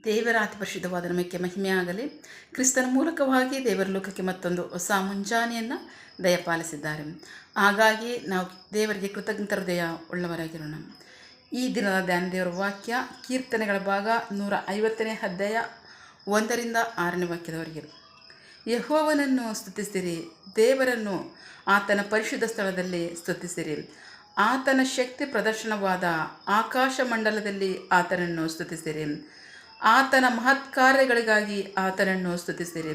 ದೇವರ ಅತಿ ಪರಿಶುದ್ಧವಾದ ನಮಕ್ಕೆ ಮಹಿಮೆಯಾಗಲಿ. ಕ್ರಿಸ್ತನ ಮೂಲಕವಾಗಿ ದೇವರ ಲೋಕಕ್ಕೆ ಮತ್ತೊಂದು ಹೊಸ ಮುಂಜಾನೆಯನ್ನು ದಯಪಾಲಿಸಿದ್ದಾರೆ. ಹಾಗಾಗಿ ನಾವು ದೇವರಿಗೆ ಕೃತಜ್ಞತ ಹೃದಯ ಉಳ್ಳವರಾಗಿರೋಣ. ಈ ದಿನದ ಧ್ಯಾನ ದೇವರ ವಾಕ್ಯ ಕೀರ್ತನೆಗಳ ಭಾಗ 150ನೇ ಅಧ್ಯಾಯ 1ರಿಂದ 6ನೇ ವಾಕ್ಯದವರೆಗೆ. ಯೆಹೋವನನ್ನು ಸ್ತುತಿಸಿರಿ, ದೇವರನ್ನು ಆತನ ಪರಿಶುದ್ಧ ಸ್ಥಳದಲ್ಲಿ ಸ್ತುತಿಸಿರಿ. ಆತನ ಶಕ್ತಿ ಪ್ರದರ್ಶನವಾದ ಆಕಾಶ ಮಂಡಲದಲ್ಲಿ ಆತನನ್ನು ಸ್ತುತಿಸಿರಿ. ಆತನ ಮಹತ್ ಕಾರ್ಯಗಳಿಗಾಗಿ ಆತನನ್ನು ಸ್ತುತಿಸಿರಿ.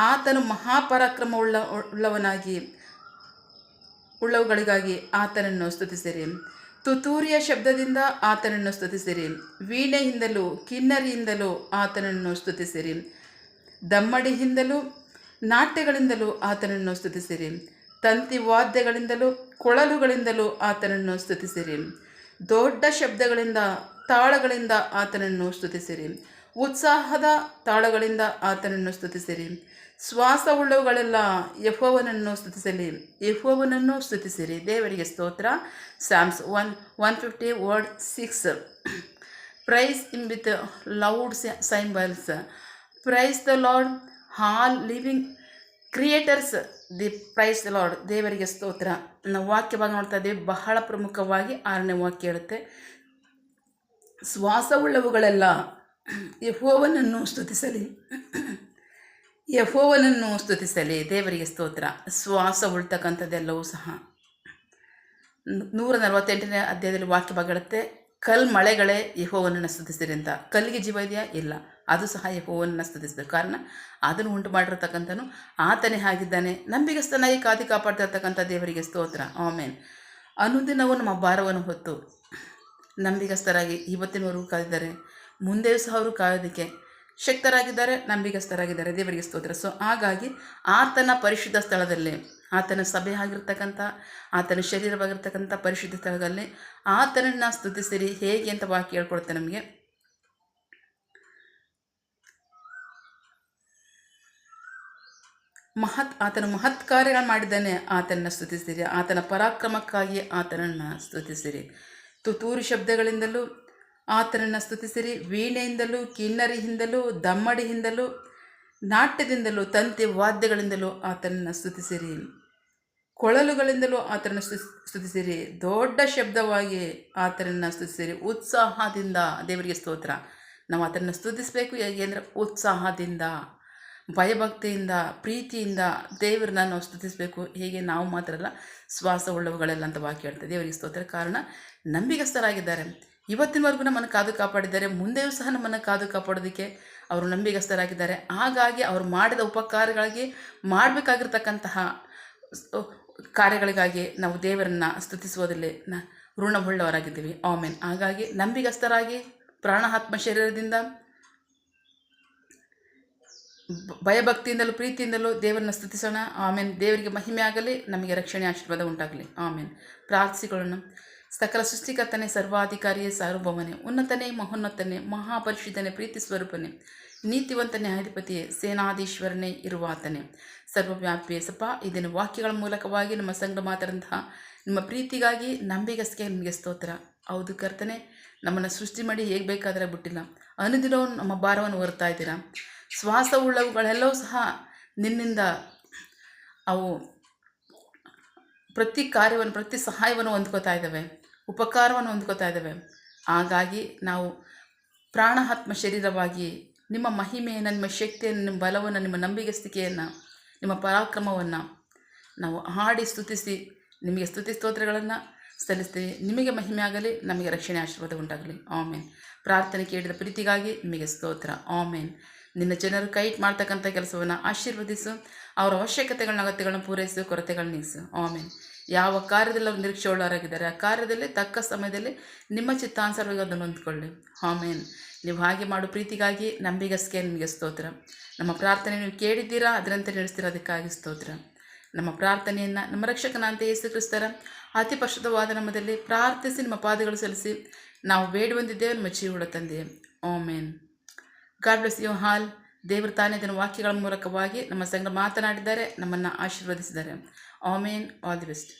ಆತನು ಉಳ್ಳವುಗಳಿಗಾಗಿ ಆತನನ್ನು ಸ್ತುತಿಸಿರಿ. ತುತ್ತೂರಿಯ ಶಬ್ದದಿಂದ ಆತನನ್ನು ಸ್ತುತಿಸಿರಿ. ವೀಣೆಯಿಂದಲೂ ಕಿನ್ನರಿಯಿಂದಲೂ ಆತನನ್ನು ಸ್ತುತಿಸಿರಿ. ದಮ್ಮಡಿಯಿಂದಲೂ ನಾಟ್ಯಗಳಿಂದಲೂ ಆತನನ್ನು ಸ್ತುತಿಸಿರಿ. ತಂತಿ ವಾದ್ಯಗಳಿಂದಲೂ ಕೊಳಲುಗಳಿಂದಲೂ ಆತನನ್ನು ಸ್ತುತಿಸಿರಿ. ದೊಡ್ಡ ಶಬ್ದಗಳಿಂದ ತಾಳಗಳಿಂದ ಆತನನ್ನು ಸ್ತುತಿಸಿರಿ. ಉತ್ಸಾಹದ ತಾಳಗಳಿಂದ ಆತನನ್ನು ಸ್ತುತಿಸಿರಿ. ಶ್ವಾಸವುಳ್ಳವುಗಳೆಲ್ಲ ಯೆಹೋವನನ್ನು ಸ್ತುತಿಸಲಿ, ಯೆಹೋವನನ್ನು ಸ್ತುತಿಸಿರಿ. ದೇವರಿಗೆ ಸ್ತೋತ್ರ. Psalms 150 word 6. Praise him with loud cymbals. Praise the Lord, all living creators the praise the lord. ದೇವರಿಗೆ ಸ್ತೋತ್ರ. ನಾವು ವಾಕ್ಯ ಭಾಗ ನೋಡ್ತಾ ಇದ್ದೀವಿ. ಬಹಳ ಪ್ರಮುಖವಾಗಿ 6ನೇ ವಾಕ್ಯ ಹೇಳುತ್ತೆ, ಶ್ವಾಸವುಳ್ಳವುಗಳೆಲ್ಲ ಯೆಹೋವನನ್ನು ಸ್ತುತಿಸಲಿ, ಯೆಹೋವನನ್ನು ಸ್ತುತಿಸಲಿ. ದೇವರಿಗೆ ಸ್ತೋತ್ರ. ಶ್ವಾಸ ಉಳ್ತಕ್ಕಂಥದ್ದೆಲ್ಲವೂ ಸಹ 148ನೇ ಅಧ್ಯಾಯದಲ್ಲಿ ವಾಕ್ಯ ಭಾಗ ಹೇಳುತ್ತೆ, ಮಳೆಗಳೇ ಯೆಹೋವನನ್ನು ಸ್ತುತಿಸಿರಿ ಅಂತ. ಕಲ್ಲಿಗೆ ಜೀವ ಇದೆಯಾ? ಇಲ್ಲ. ಅದು ಸಹ ಯೆಹೋವನನ್ನು ಸ್ತುತಿಸಬೇಕು. ಕಾರಣ ಅದನ್ನು ಉಂಟು ಮಾಡಿರ್ತಕ್ಕಂಥನು ಆತನೇ ಆಗಿದ್ದಾನೆ. ನಂಬಿಗಸ್ತನಾಗಿ ಕಾದು ಕಾಪಾಡ್ತಾ ಇರ್ತಕ್ಕಂಥ ದೇವರಿಗೆ ಸ್ತೋತ್ರ. ಆಮೇನ್. ಅನುದಿನವೂ ನಮ್ಮ ಭಾರವನ್ನು ಹೊತ್ತು ನಂಬಿಗಸ್ತರಾಗಿ ಇವತ್ತಿನವರೆಗೂ ಕಾದಿದ್ದಾರೆ. ಮುಂದೆಯೂ ಸಹ ಅವರು ಕಾಯೋದಕ್ಕೆ ಶಕ್ತರಾಗಿದ್ದಾರೆ, ನಂಬಿಗಸ್ತರಾಗಿದ್ದಾರೆ. ದೇವರಿಗೆ ಸ್ತೋತ್ರ. ಹಾಗಾಗಿ ಆತನ ಪರಿಶುದ್ಧ ಸ್ಥಳದಲ್ಲಿ, ಆತನ ಸಭೆ ಆಗಿರ್ತಕ್ಕಂಥ, ಆತನ ಶರೀರವಾಗಿರ್ತಕ್ಕಂಥ ಪರಿಶುದ್ಧ ಸ್ಥಳದಲ್ಲಿ ಆತನನ್ನು ಸ್ತುತಿಸಿರಿ. ಹೇಗೆ ಅಂತ ವಾಕ್ಯ ಹೇಳ್ಕೊಡುತ್ತೆ ನಮಗೆ. ಆತನ ಮಹತ್ ಕಾರ್ಯಗಳು ಮಾಡಿದ್ದಾನೆ, ಆತನನ್ನು ಸ್ತುತಿಸಿರಿ. ಆತನ ಪರಾಕ್ರಮಕ್ಕಾಗಿ ಆತನನ್ನು ಸ್ತುತಿಸಿರಿ. ತುತ್ತೂರಿ ಶಬ್ದಗಳಿಂದಲೂ ಆತನನ್ನು ಸ್ತುತಿಸಿರಿ. ವೀಣೆಯಿಂದಲೂ ಕಿನ್ನರಿಯಿಂದಲೂ ದಮ್ಮಡಿಯಿಂದಲೂ ನಾಟ್ಯದಿಂದಲೂ ತಂತಿ ವಾದ್ಯಗಳಿಂದಲೂ ಆತನನ್ನು ಸ್ತುತಿಸಿರಿ. ಕೊಳಲುಗಳಿಂದಲೂ ಆತನನ್ನು ಸ್ತುತಿಸಿರಿ. ದೊಡ್ಡ ಶಬ್ದವಾಗಿ ಆತನನ್ನು ಸ್ತುತಿಸಿರಿ. ಉತ್ಸಾಹದಿಂದ. ದೇವರಿಗೆ ಸ್ತೋತ್ರ. ನಾವು ಆತನನ್ನು ಸ್ತುತಿಸಬೇಕು. ಹೇಗೆ ಅಂದರೆ ಉತ್ಸಾಹದಿಂದ, ಭಯಭಕ್ತಿಯಿಂದ, ಪ್ರೀತಿಯಿಂದ ದೇವರನ್ನ ನಾವು ಸ್ತುತಿಸಬೇಕು. ಹೇಗೆ? ನಾವು ಮಾತ್ರ ಅಲ್ಲ, ಶ್ವಾಸ ಉಳ್ಳವುಗಳೆಲ್ಲ ಅಂತ ವಾಕ್ಯ ಹೇಳ್ತಾರೆ. ದೇವರಿಗೆ ಸ್ತೋತ್ರ. ಕಾರಣ ನಂಬಿಗಸ್ತರಾಗಿದ್ದಾರೆ. ಇವತ್ತಿನವರೆಗೂ ನಮ್ಮನ್ನು ಕಾದು ಕಾಪಾಡಿದ್ದಾರೆ. ಮುಂದೆಯೂ ಸಹ ನಮ್ಮನ್ನು ಕಾದು ಕಾಪಾಡೋದಕ್ಕೆ ಅವರು ನಂಬಿಗಸ್ತರಾಗಿದ್ದಾರೆ. ಹಾಗಾಗಿ ಅವರು ಮಾಡಿದ ಉಪಕಾರಗಳಿಗೆ, ಮಾಡಬೇಕಾಗಿರ್ತಕ್ಕಂತಹ ಕಾರ್ಯಗಳಿಗಾಗಿ ನಾವು ದೇವರನ್ನು ಸ್ತುತಿಸುವುದರಲ್ಲಿ ಋಣವುಳ್ಳವರಾಗಿದ್ದೀವಿ. ಆಮೇನ್. ಹಾಗಾಗಿ ನಂಬಿಗಸ್ತರಾಗಿ ಪ್ರಾಣ ಆತ್ಮ ಶರೀರದಿಂದ ಭಯಭಕ್ತಿಯಿಂದಲೂ ಪ್ರೀತಿಯಿಂದಲೂ ದೇವರನ್ನು ಸ್ತುತಿಸೋಣ. ಆಮೇನ್. ದೇವರಿಗೆ ಮಹಿಮೆ ಆಗಲಿ, ನಮಗೆ ರಕ್ಷಣೆ ಆಶೀರ್ವಾದ ಉಂಟಾಗಲಿ. ಆಮೇನ್. ಪ್ರಾರ್ಥಿಸಿಕೊಳ್ಳೋಣ. ಸಕಲ ಸೃಷ್ಟಿಕರ್ತನೆ, ಸರ್ವಾಧಿಕಾರಿಯೇ, ಸಾರ್ವಭೌಮನೇ, ಉನ್ನತನೇ, ಮಹೋನ್ನತನೇ, ಮಹಾಪರಿಶುದ್ಧನೇ, ಪ್ರೀತಿ ಸ್ವರೂಪನೇ, ನೀತಿವಂತನೇ, ಅಧಿಪತಿಯೇ, ಸೇನಾಧೀಶ್ವರನೇ ಇರುವಾತನೇ, ಸರ್ವವ್ಯಾಪಿಯೇ. ಸಪ ಇದನ್ನು ವಾಕ್ಯಗಳ ಮೂಲಕವಾಗಿ ನಮ್ಮ ಸಂಗಡ ಮಾತಾಡಿದಂತಹ ನಿಮ್ಮ ಪ್ರೀತಿಗಾಗಿ, ನಂಬಿಗಸ್ಗೆ ನಿಮಗೆ ಸ್ತೋತ್ರ. ಹೌದು ಕರ್ತನೆ, ನಮ್ಮನ್ನು ಸೃಷ್ಟಿ ಮಾಡಿ ಹೇಗೆ ಬೇಕಾದರೆ ಬಿಟ್ಟಿಲ್ಲ. ಅನುದಿನವೂ ನಮ್ಮ ಭಾರವನ್ನು ಹೊರ್ತಾ ಇದ್ದೀರಾ. ಶ್ವಾಸವುಳ್ಳವುಗಳೆಲ್ಲವೂ ಸಹ ನಿನ್ನಿಂದ ಅವು ಪ್ರತಿ ಕಾರ್ಯವನ್ನು, ಪ್ರತಿ ಸಹಾಯವನ್ನು ಹೊಂದ್ಕೋತಾ ಇದ್ದಾವೆ, ಉಪಕಾರವನ್ನು ಹೊಂದ್ಕೋತಾ ಇದ್ದಾವೆ. ಹಾಗಾಗಿ ನಾವು ಪ್ರಾಣ ಆತ್ಮ ಶರೀರವಾಗಿ ನಿಮ್ಮ ಮಹಿಮೆಯನ್ನು, ನಿಮ್ಮ ಶಕ್ತಿಯನ್ನು, ನಿಮ್ಮ ಬಲವನ್ನು, ನಿಮ್ಮ ನಂಬಿಗಸ್ತಿಕೆಯನ್ನು, ನಿಮ್ಮ ಪರಾಕ್ರಮವನ್ನು ನಾವು ಹಾಡಿ ಸ್ತುತಿಸಿ ನಿಮಗೆ ಸ್ತುತಿ ಸ್ತೋತ್ರಗಳನ್ನು ಸಲ್ಲಿಸ್ತೀವಿ. ನಿಮಗೆ ಮಹಿಮೆ ಆಗಲಿ, ನಮಗೆ ರಕ್ಷಣೆ ಆಶೀರ್ವಾದ ಉಂಟಾಗಲಿ. ಆಮೇನ್. ಪ್ರಾರ್ಥನೆ ಕೇಳಿದ ಪ್ರೀತಿಗಾಗಿ ನಿಮಗೆ ಸ್ತೋತ್ರ. ಆಮೇನ್. ನಿನ್ನ ಜನರು ಕೈಟ್ ಮಾಡ್ತಕ್ಕಂಥ ಕೆಲಸವನ್ನು ಆಶೀರ್ವದಿಸು. ಅವರ ಅವಶ್ಯಕತೆಗಳನ್ನ, ಅಗತ್ಯಗಳನ್ನ ಪೂರೈಸು, ಕೊರತೆಗಳನ್ನ ನೀಗಿಸು. ಆಮೇನ್. ಯಾವ ಕಾರ್ಯದಲ್ಲಿ ಅವರು ನಿರೀಕ್ಷೆ ಉಳ್ಳವರಾಗಿದ್ದಾರೆ, ಆ ಕಾರ್ಯದಲ್ಲಿ ತಕ್ಕ ಸಮಯದಲ್ಲಿ ನಿಮ್ಮ ಚಿತ್ತಾನುಸಾರವಾಗಿ ಅದನ್ನು ಹೊಂದ್ಕೊಳ್ಳಿ. ಆಮೇನ್. ನೀವು ಹಾಗೆ ಮಾಡು ಪ್ರೀತಿಗಾಗಿ, ನಂಬಿಗಸ್ಗೆ ನಿಮಗೆ ಸ್ತೋತ್ರ. ನಮ್ಮ ಪ್ರಾರ್ಥನೆ ನೀವು ಕೇಳಿದ್ದೀರಾ, ಅದರಂತೆ ನಡೆಸ್ತೀರಾ, ಅದಕ್ಕಾಗಿ ಸ್ತೋತ್ರ. ನಮ್ಮ ಪ್ರಾರ್ಥನೆಯನ್ನು ನಮ್ಮ ರಕ್ಷಕನಾಂತ ಯೇಸು ಕ್ರಿಸ್ತರ ಅತಿ ಪರಿಶುದ್ಧವಾದ ನಾಮದಲ್ಲಿ ಪ್ರಾರ್ಥಿಸಿ ನಿಮ್ಮ ಪಾದಗಳು ಸಲ್ಲಿಸಿ ನಾವು ಬೇಡುವಂತಿದ್ದೇವೆ ನಮ್ಮ ಜೀವಳ ತಂದೆಯೇ. Amen. God bless you all. ದೇವರು ತಾನೇ ಇದನ್ನು ವಾಕ್ಯಗಳ ಮೂಲಕವಾಗಿ ನಮ್ಮ ಸಂಗಡ ಮಾತನಾಡಿದ್ದಾರೆ, ನಮ್ಮನ್ನು ಆಶೀರ್ವದಿಸಿದ್ದಾರೆ. ಆಮೇನ್. All the best.